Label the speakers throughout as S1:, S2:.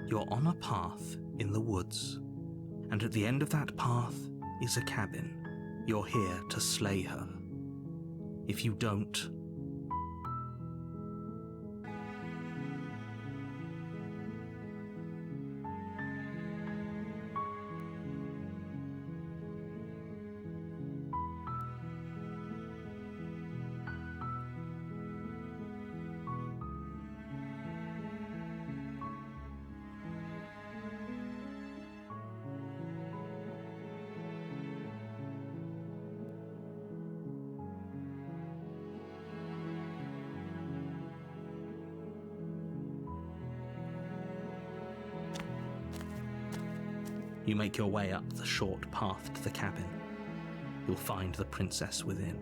S1: You're on a path in the woods, and at the end of that path is a cabin. You're here to slay her. If you don't, you make your way up the short path to the cabin. You'll find the princess within.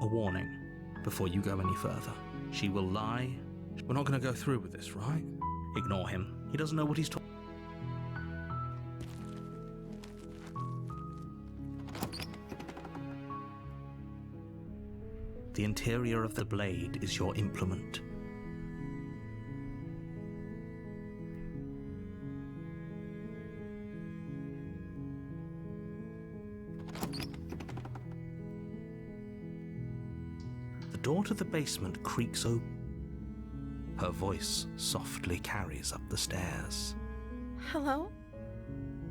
S1: A warning before you go any further. She will lie. We're not going to go through with this, right? Ignore him. He doesn't know what he's talking. The interior of the blade is your implement. The door to the basement creaks open. Her voice softly carries up the stairs.
S2: Hello?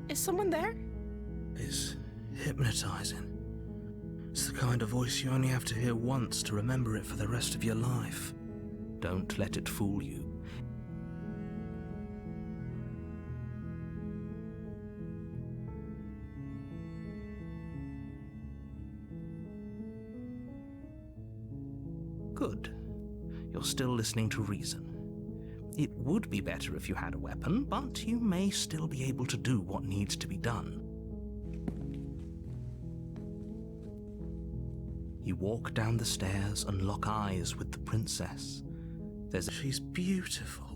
S2: Is someone there?
S1: It's hypnotizing. It's the kind of voice you only have to hear once to remember it for the rest of your life. Don't let it fool you. Good. You're still listening to reason. It would be better if you had a weapon, but you may still be able to do what needs to be done. You walk down the stairs and lock eyes with the princess. She's beautiful.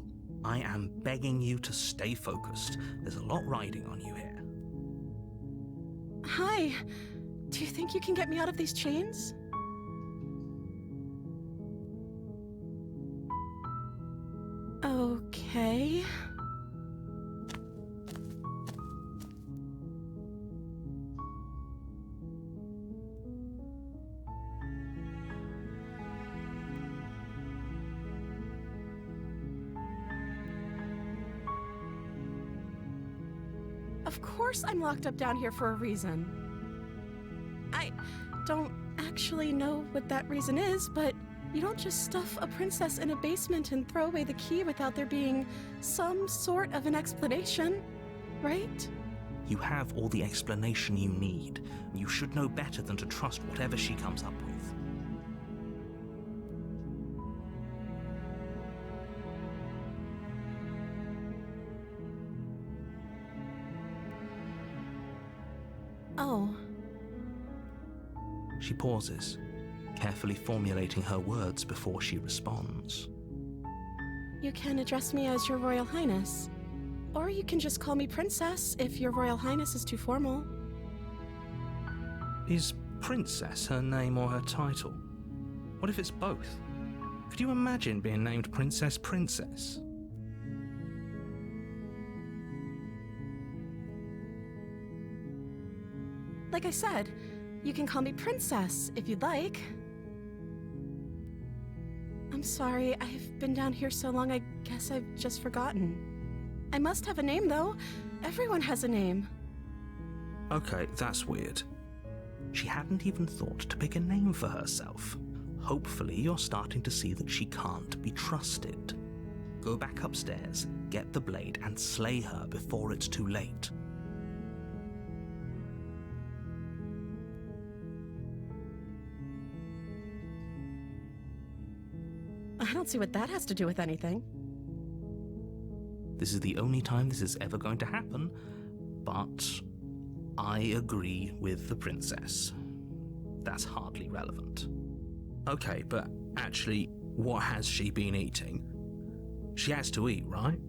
S1: I am begging you to stay focused. There's a lot riding on you here.
S2: Hi. Do you think you can get me out of these chains? Okay. Of course I'm locked up down here for a reason. I don't actually know what that reason is, but you don't just stuff a princess in a basement and throw away the key without there being some sort of an explanation, right?
S1: You have all the explanation you need. You should know better than to trust whatever she comes up with.
S2: Oh.
S1: She pauses, carefully formulating her words before she responds.
S2: You can address me as Your Royal Highness. Or you can just call me Princess if Your Royal Highness is too formal.
S1: Is Princess her name or her title? What if it's both? Could you imagine being named Princess?
S2: Like I said, you can call me Princess if you'd like. I'm sorry, I've been down here so long I guess I've just forgotten. I must have a name though. Everyone has a name.
S1: Okay, that's weird. She hadn't even thought to pick a name for herself. Hopefully you're starting to see that she can't be trusted. Go back upstairs, get the blade, and slay her before it's too late.
S2: I don't see what that has to do with anything.
S1: This is the only time this is ever going to happen, but I agree with the princess. That's hardly relevant. Okay, but actually, what has she been eating? She has to eat, right?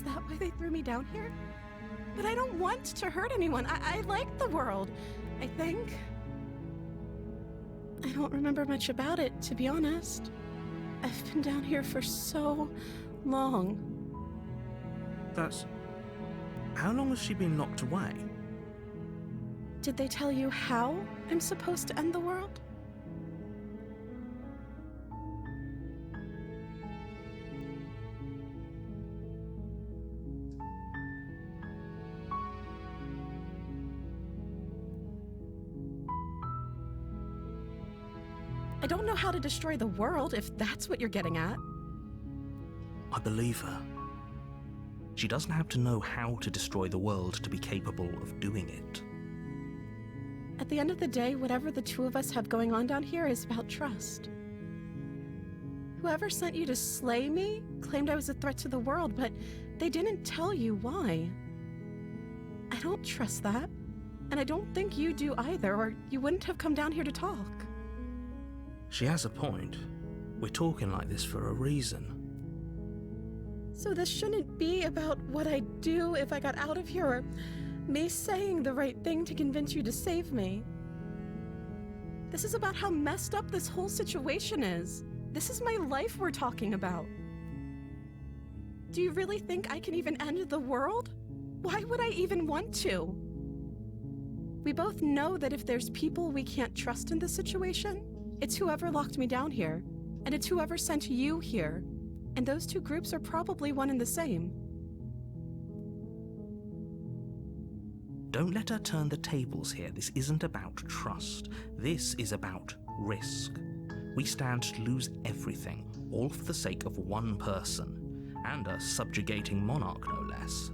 S2: that why they threw me down here? But I don't want to hurt anyone. I like the world, I think. I don't remember much about it, to be honest. I've been down here for so long.
S1: How long has she been locked away?
S2: Did they tell you how I'm supposed to end the world? I don't know how to destroy the world, if that's what you're getting at.
S1: I believe her. She doesn't have to know how to destroy the world to be capable of doing it.
S2: At the end of the day, whatever the two of us have going on down here is about trust. Whoever sent you to slay me claimed I was a threat to the world, but they didn't tell you why. I don't trust that, and I don't think you do either, or you wouldn't have come down here to talk.
S1: She has a point. We're talking like this for a reason.
S2: So this shouldn't be about what I'd do if I got out of here, or me saying the right thing to convince you to save me. This is about how messed up this whole situation is. This is my life we're talking about. Do you really think I can even end the world? Why would I even want to? We both know that if there's people we can't trust in this situation, it's whoever locked me down here, and it's whoever sent you here. And those two groups are probably one and the same.
S1: Don't let her turn the tables here. This isn't about trust. This is about risk. We stand to lose everything, all for the sake of one person, and a subjugating monarch, no less.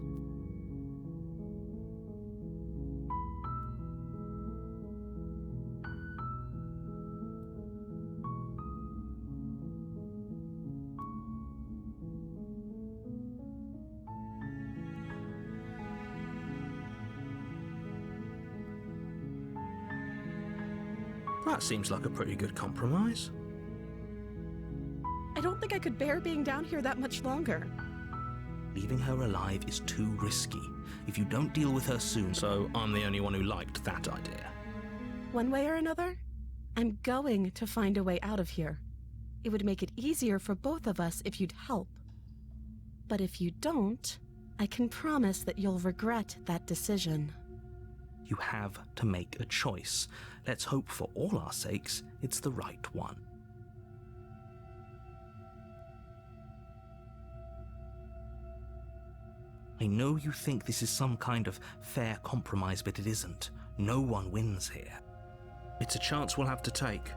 S1: That seems like a pretty good compromise.
S2: I don't think I could bear being down here that much longer.
S1: Leaving her alive is too risky. If you don't deal with her soon, so I'm the only one who liked that idea.
S2: One way or another, I'm going to find a way out of here. It would make it easier for both of us if you'd help. But if you don't, I can promise that you'll regret that decision.
S1: You have to make a choice. Let's hope for all our sakes it's the right one. I know you think this is some kind of fair compromise, but it isn't. No one wins here. It's a chance we'll have to take.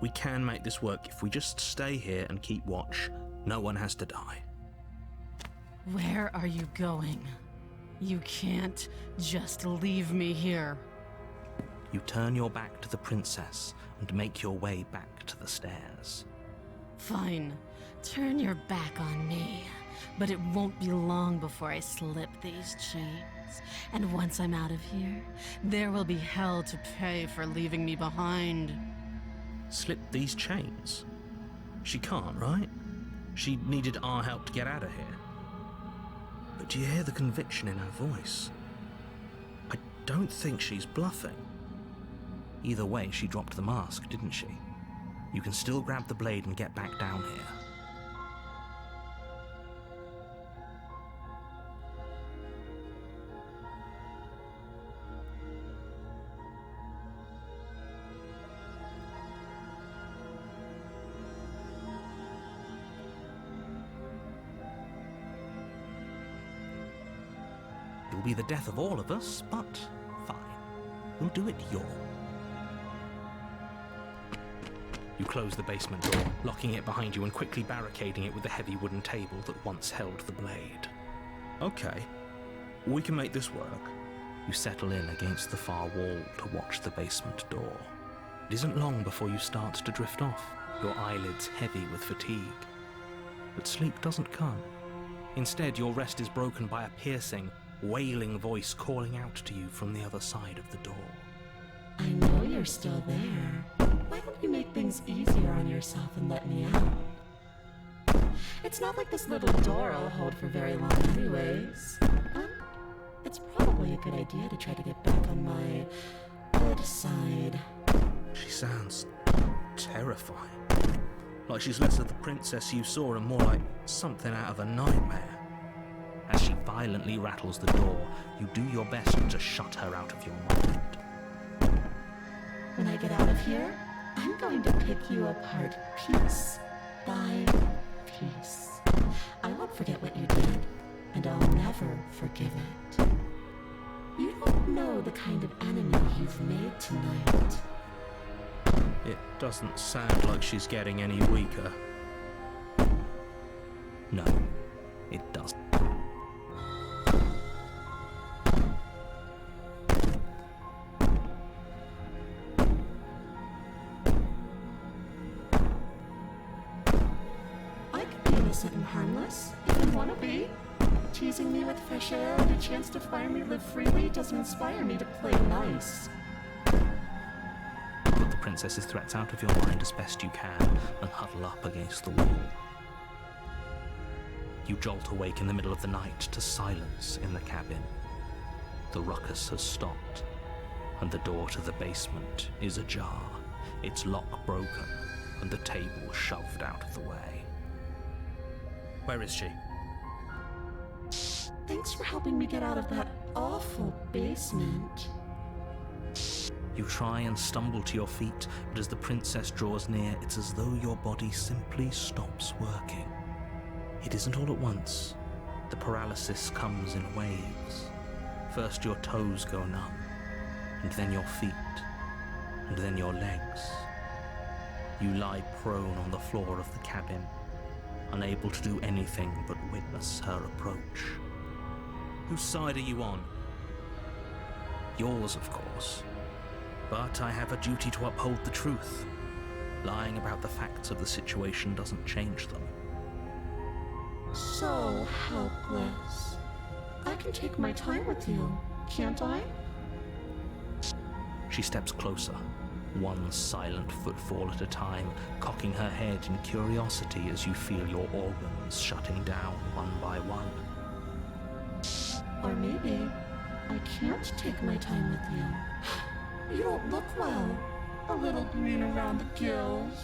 S1: We can make this work if we just stay here and keep watch. No one has to die.
S3: Where are you going? You can't just leave me here.
S1: You turn your back to the princess and make your way back to the stairs.
S3: Fine, turn your back on me. But it won't be long before I slip these chains. And once I'm out of here, there will be hell to pay for leaving me behind.
S1: Slip these chains? She can't, right? She needed our help to get out of here. But do you hear the conviction in her voice? I don't think she's bluffing. Either way, she dropped the mask, didn't she? You can still grab the blade and get back down here. It'll be the death of all of us, but fine. We'll do it your way. You close the basement door, locking it behind you and quickly barricading it with the heavy wooden table that once held the blade. Okay, we can make this work. You settle in against the far wall to watch the basement door. It isn't long before you start to drift off, your eyelids heavy with fatigue. But sleep doesn't come. Instead, your rest is broken by a piercing, wailing voice calling out to you from the other side of the door.
S4: I know you're still there. Why don't you make things easier on yourself and let me out? It's not like this little door I'll hold for very long anyways. It's probably a good idea to try to get back on my good side.
S1: She sounds terrifying. Like she's less of the princess you saw and more like something out of a nightmare. As she violently rattles the door, you do your best to shut her out of your mind.
S4: When I get out of here, I'm going to pick you apart piece by piece. I won't forget what you did, and I'll never forgive it. You don't know the kind of enemy you've made tonight.
S1: It doesn't sound like she's getting any weaker. No, it doesn't.
S4: I could be innocent and harmless, if you want to be. Teasing me with fresh air and a chance to finally live freely doesn't inspire me to play nice.
S1: Put the princess's threats out of your mind as best you can and huddle up against the wall. You jolt awake in the middle of the night to silence in the cabin. The ruckus has stopped, and the door to the basement is ajar, its lock broken, and the table shoved out of the way. Where is she?
S4: Thanks for helping me get out of that awful basement.
S1: You try and stumble to your feet, but as the princess draws near, it's as though your body simply stops working. It isn't all at once. The paralysis comes in waves. First your toes go numb, and then your feet, and then your legs. You lie prone on the floor of the cabin, unable to do anything but witness her approach. Whose side are you on? Yours, of course. But I have a duty to uphold the truth. Lying about the facts of the situation doesn't change them.
S4: So helpless. I can take my time with you, can't I?
S1: She steps closer, one silent footfall at a time, cocking her head in curiosity as you feel your organs shutting down one by one.
S4: Or maybe I can't take my time with you. You don't look well. A little green around the gills.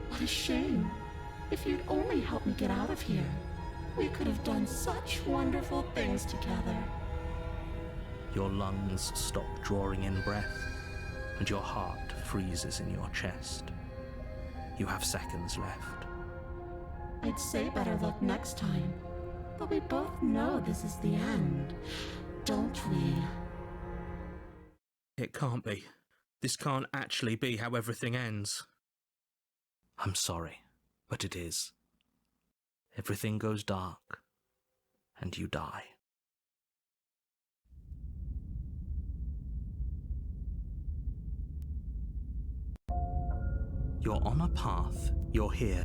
S4: What a shame. If you'd only helped me get out of here, we could have done such wonderful things together.
S1: Your lungs stop drawing in breath, and your heart freezes in your chest. You have seconds left.
S4: I'd say better luck next time, but we both know this is the end, don't we?
S1: It can't be. This can't actually be how everything ends. I'm sorry, but it is. Everything goes dark, and you die. You're on a path. You're here.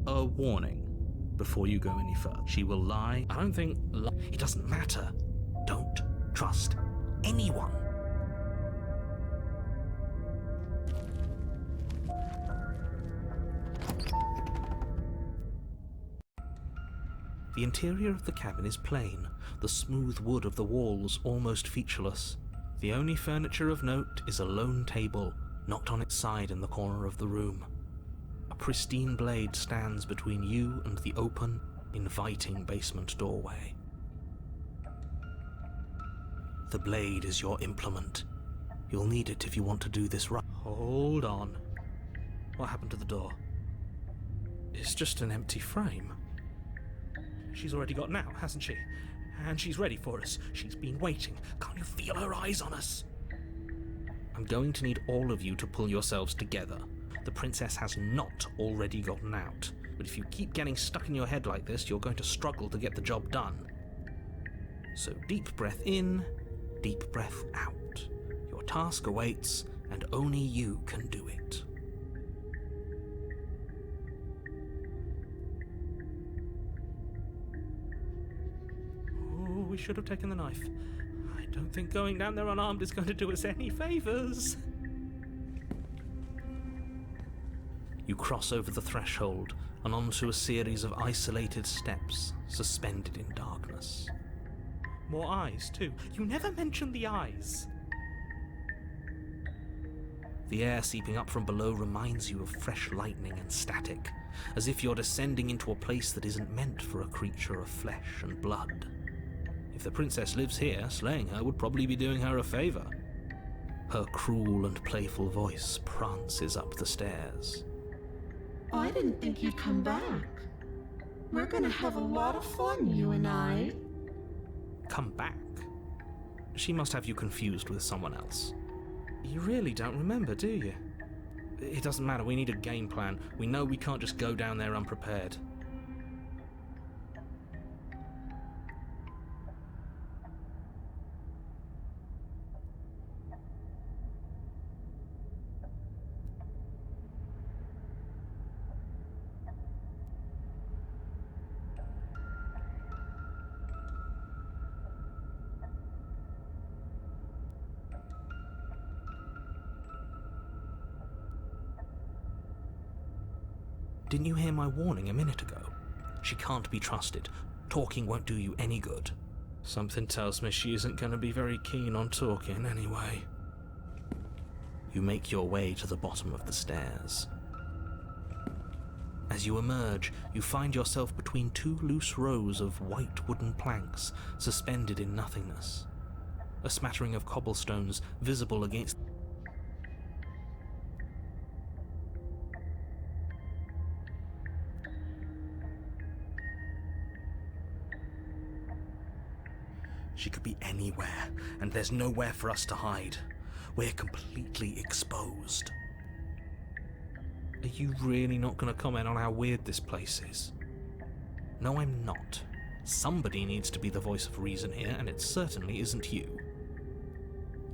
S1: A warning before you go any further. She will lie. I don't think it doesn't matter. Don't trust anyone. The interior of the cabin is plain, the smooth wood of the walls almost featureless. The only furniture of note is a lone table, knocked on its side in the corner of the room. A pristine blade stands between you and the open, inviting basement doorway. The blade is your implement. You'll need it if you want to do this right. Hold on. What happened to the door? It's just an empty frame. She's already gotten out, hasn't she? And she's ready for us. She's been waiting. Can't you feel her eyes on us? I'm going to need all of you to pull yourselves together. The princess has not already gotten out. But if you keep getting stuck in your head like this, you're going to struggle to get the job done. So deep breath in, deep breath out. Your task awaits, and only you can do it. should have taken the knife. I don't think going down there unarmed is going to do us any favours. You cross over the threshold and onto a series of isolated steps suspended in darkness. More eyes, too. You never mention the eyes. The air seeping up from below reminds you of fresh lightning and static, as if you're descending into a place that isn't meant for a creature of flesh and blood. If the princess lives here, slaying her would probably be doing her a favour. Her cruel and playful voice prances up the stairs.
S4: I didn't think you'd come back. We're gonna have a lot of fun, you and I.
S1: Come back? She must have you confused with someone else. You really don't remember, do you? It doesn't matter, we need a game plan. We know we can't just go down there unprepared. Didn't you hear my warning a minute ago? She can't be trusted. Talking won't do you any good. Something tells me she isn't going to be very keen on talking anyway. You make your way to the bottom of the stairs. As you emerge, you find yourself between two loose rows of white wooden planks suspended in nothingness. A smattering of cobblestones visible against She could be anywhere, and there's nowhere for us to hide. We're completely exposed. Are you really not going to comment on how weird this place is? No, I'm not. Somebody needs to be the voice of reason here, and it certainly isn't you.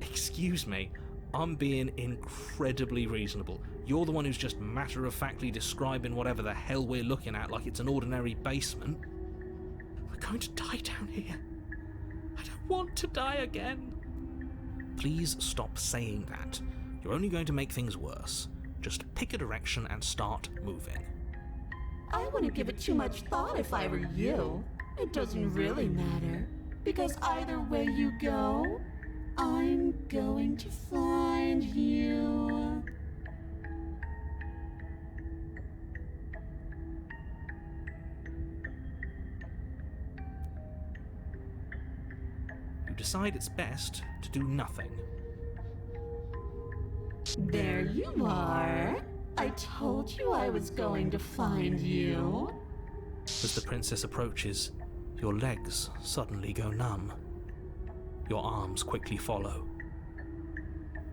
S1: Excuse me, I'm being incredibly reasonable. You're the one who's just matter-of-factly describing whatever the hell we're looking at like it's an ordinary basement. We're going to die down here. I don't want to die again. Please stop saying that. You're only going to make things worse. Just pick a direction and start moving.
S4: I wouldn't give it too much thought if I were you. It doesn't really matter, because either way you go, I'm going to find you.
S1: You decide it's best to do nothing.
S4: There you are. I told you I was going to find you.
S1: As the princess approaches, your legs suddenly go numb. Your arms quickly follow.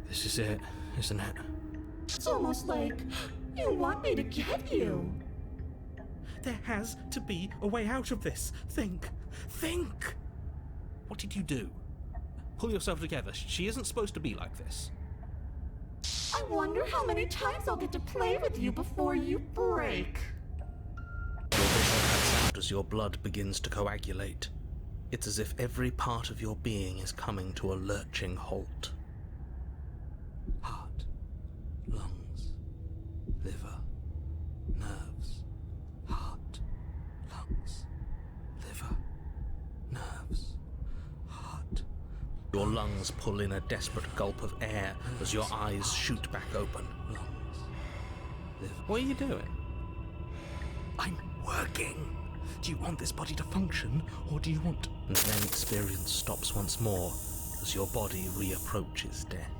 S1: This is it, isn't it?
S4: It's almost like you want me to get you.
S1: There has to be a way out of this. Think! What did you do? Pull yourself together. She isn't supposed to be like this.
S4: I wonder how many times I'll get to play with you before you break.
S1: Your vision cuts out as your blood begins to coagulate. It's as if every part of your being is coming to a lurching halt. Heart, lungs, liver, nerves. Heart, lungs, liver, nerves, heart. Your lungs pull in a desperate gulp of air as your eyes shoot back open. Lungs, liver. What are you doing? I'm working. Do you want this body to function, or do you want... And then experience stops once more as your body reapproaches death.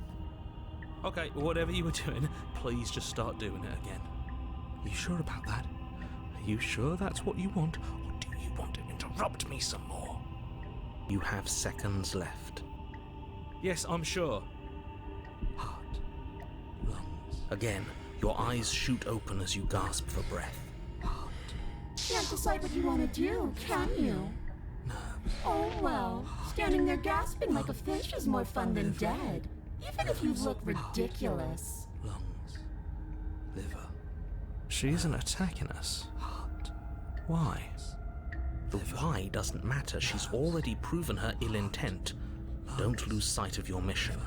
S1: Okay, whatever you were doing, please just start doing it again. Are you sure about that? Are you sure that's what you want, or do you want to interrupt me some more? You have seconds left. Yes, I'm sure. Heart, lungs. Again, your eyes shoot open as you gasp for breath.
S4: Can't decide what you want to do, can you?
S1: Nerves.
S4: Oh well, standing there gasping like a fish is more fun than dead, even if you look ridiculous.
S1: Lungs. Liver. She isn't attacking us. Heart. Why? The why doesn't matter. She's already proven her ill intent. Don't lose sight of your mission.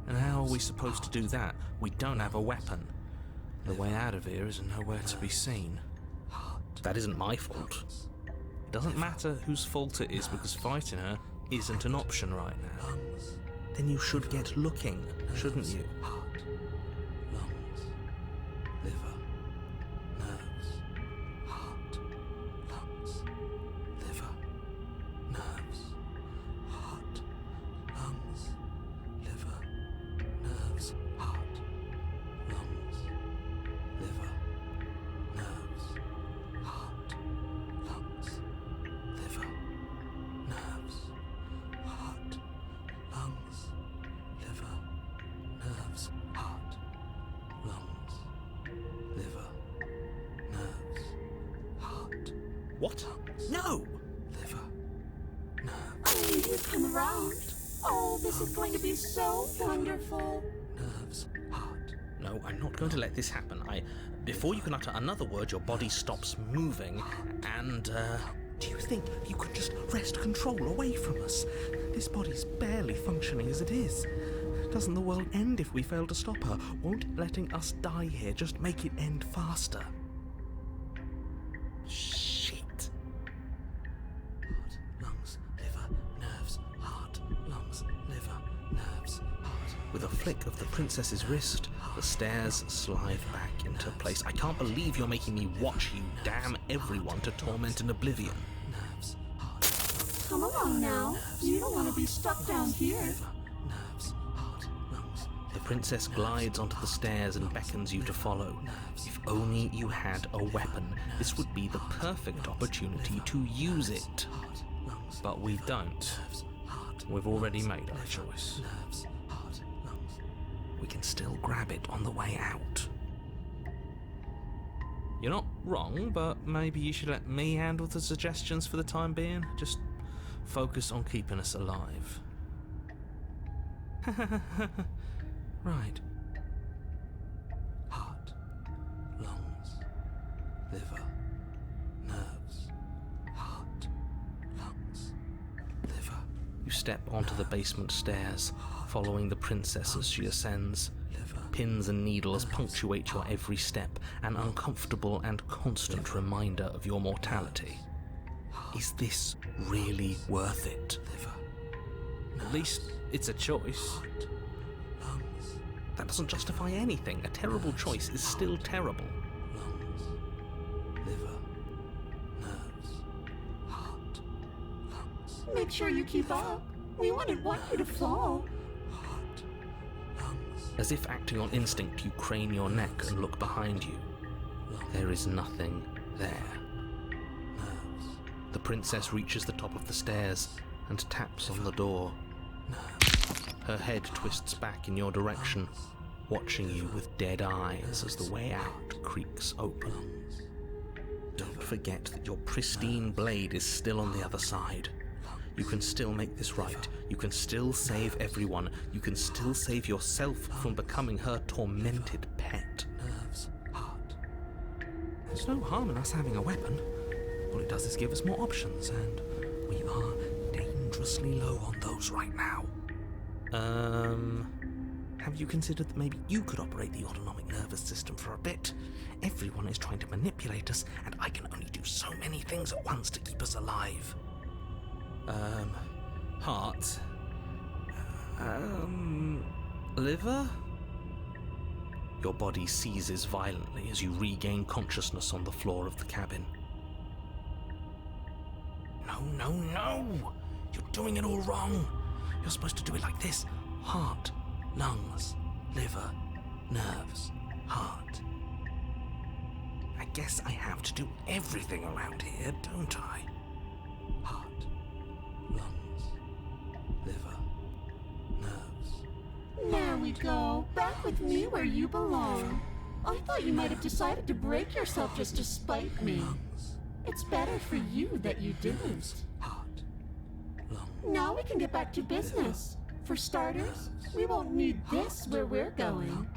S1: And how are we supposed to do that? We don't have a weapon. The way out of here is nowhere to be seen. That isn't my fault. It doesn't matter whose fault it is, because fighting her isn't an option right now. Then you should get looking, shouldn't you?
S5: Heart, lungs, liver, nerves, heart, lungs, liver, nerves, heart, lungs, liver, nerves, heart, lungs, liver, nerves, heart, lungs, liver, nerves, heart, lungs, liver, nerves, heart, lungs, liver, nerves, heart,
S1: What? No!
S5: liver, nerves,
S4: I knew you'd come around. Oh, this is going to be so wonderful.
S5: nerves, heart,
S1: No, I'm not going to let this happen. Before you can utter another word, your body stops moving, and, do you think you could just wrest control away from us? This body's barely functioning as it is. Doesn't the world end if we fail to stop her? Won't letting us die here just make it end faster? Shit.
S5: heart, lungs, liver, nerves, heart, lungs, liver, nerves, heart.
S1: With a flick of the princess's wrist, the stairs slide back into place. I can't believe you're making me watch you damn everyone to torment and oblivion.
S5: Nerves, heart, lungs,
S4: Come along now. You don't want to be stuck down here.
S5: nerves, heart, lungs,
S1: The princess glides onto the stairs and beckons you to follow. If only you had a weapon, this would be the perfect opportunity to use it.
S5: heart, lungs,
S1: But we don't.
S5: heart,
S1: We've already made our choice.
S5: nerves, heart, lungs.
S1: We can still grab it on the way out. You're not wrong, but maybe you should let me handle the suggestions for the time being. Just focus on keeping us alive. Right.
S5: Heart, lungs, liver, nerves, heart, lungs, liver,
S1: You step onto the basement stairs, following the princess as she ascends.
S5: liver,
S1: Pins and needles punctuate your every step, an uncomfortable and constant reminder of your mortality. Is this really worth it?
S5: liver,
S1: At least it's a choice.
S5: heart, lungs,
S1: That doesn't justify anything. A terrible choice is still terrible.
S5: lungs, liver, nerves, heart, lungs,
S4: Make sure you keep up. We wouldn't want you to fall.
S5: heart, lungs,
S1: As if acting on instinct, you crane your neck and look behind you. There is nothing there.
S5: nerves,
S1: The princess reaches the top of the stairs and taps on the door. Her head twists back in your direction, watching you with dead eyes as the way out creaks open. Don't forget that your pristine blade is still on the other side. You can still make this right. You can still save everyone. You can still save yourself from becoming her tormented pet.
S5: nerves, heart,
S1: There's no harm in us having a weapon. All it does is give us more options, and we are dangerously low on those right now. Have you considered that maybe you could operate the autonomic nervous system for a bit? Everyone is trying to manipulate us, and I can only do so many things at once to keep us alive. Heart. Liver? Your body seizes violently as you regain consciousness on the floor of the cabin. No! You're doing it all wrong. You're supposed to do it like this. Heart, lungs, liver, nerves, heart. I guess I have to do everything around here, don't I?
S5: heart, lungs, liver, nerves,
S4: There we go. Back with me where you belong. I thought you might have decided to break yourself just to spite me. It's better for you that you didn't.
S5: heart, lungs,
S4: Now we can get back to business. For starters, we won't need this where we're going.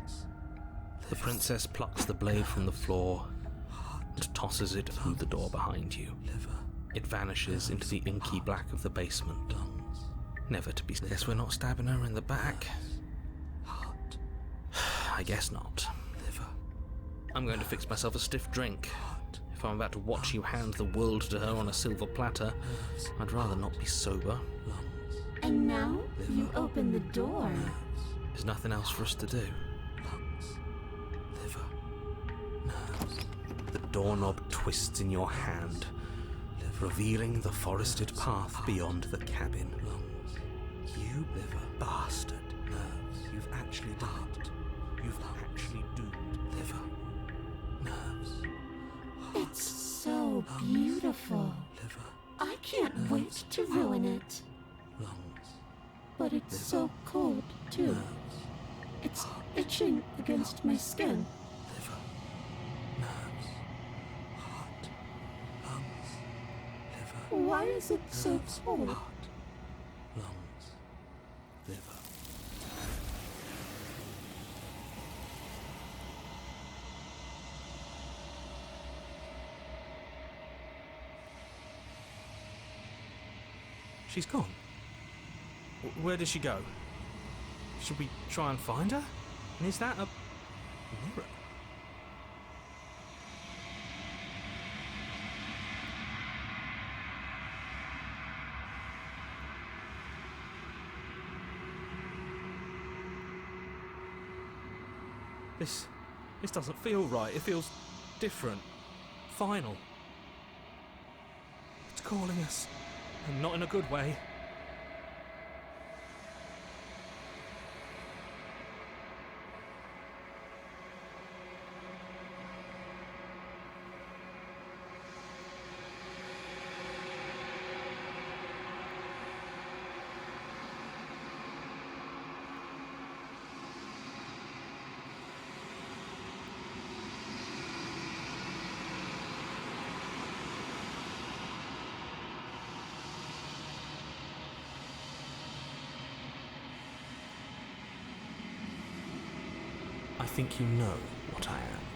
S1: The princess plucks the blade from the floor and tosses it through the door behind you.
S5: liver,
S1: It vanishes into the inky black of the basement, never to be seen. Guess we're not stabbing her in the back.
S5: Heart.
S1: I guess not.
S5: Liver.
S1: I'm going to fix myself a stiff drink. If I'm about to watch you hand the world to her on a silver platter, I'd rather not be sober.
S5: Lungs.
S4: And now you open the door.
S1: There's nothing else for us to do.
S5: Lungs. Liver. Nerves.
S1: The doorknob twists in your hand, revealing the forested path beyond the cabin.
S5: Lungs.
S1: You
S5: Liver.
S1: bastard.
S5: Nerves.
S1: You've actually done it. You've actually doomed
S5: Liver. Nerves.
S4: It's so beautiful.
S5: Liver.
S4: I can't wait to ruin it.
S5: Lungs.
S4: But it's so cold, too.
S5: Nerves.
S4: It's itching against my skin.
S5: Liver. Nerves. Heart. Lungs. Liver.
S4: Why is it so cold?
S5: Heart. Lungs. Liver.
S1: She's gone. Where did she go? Should we try and find her? And is that a mirror? This doesn't feel right. It feels different. Final. It's calling us. And not in a good way. I think you know what I am.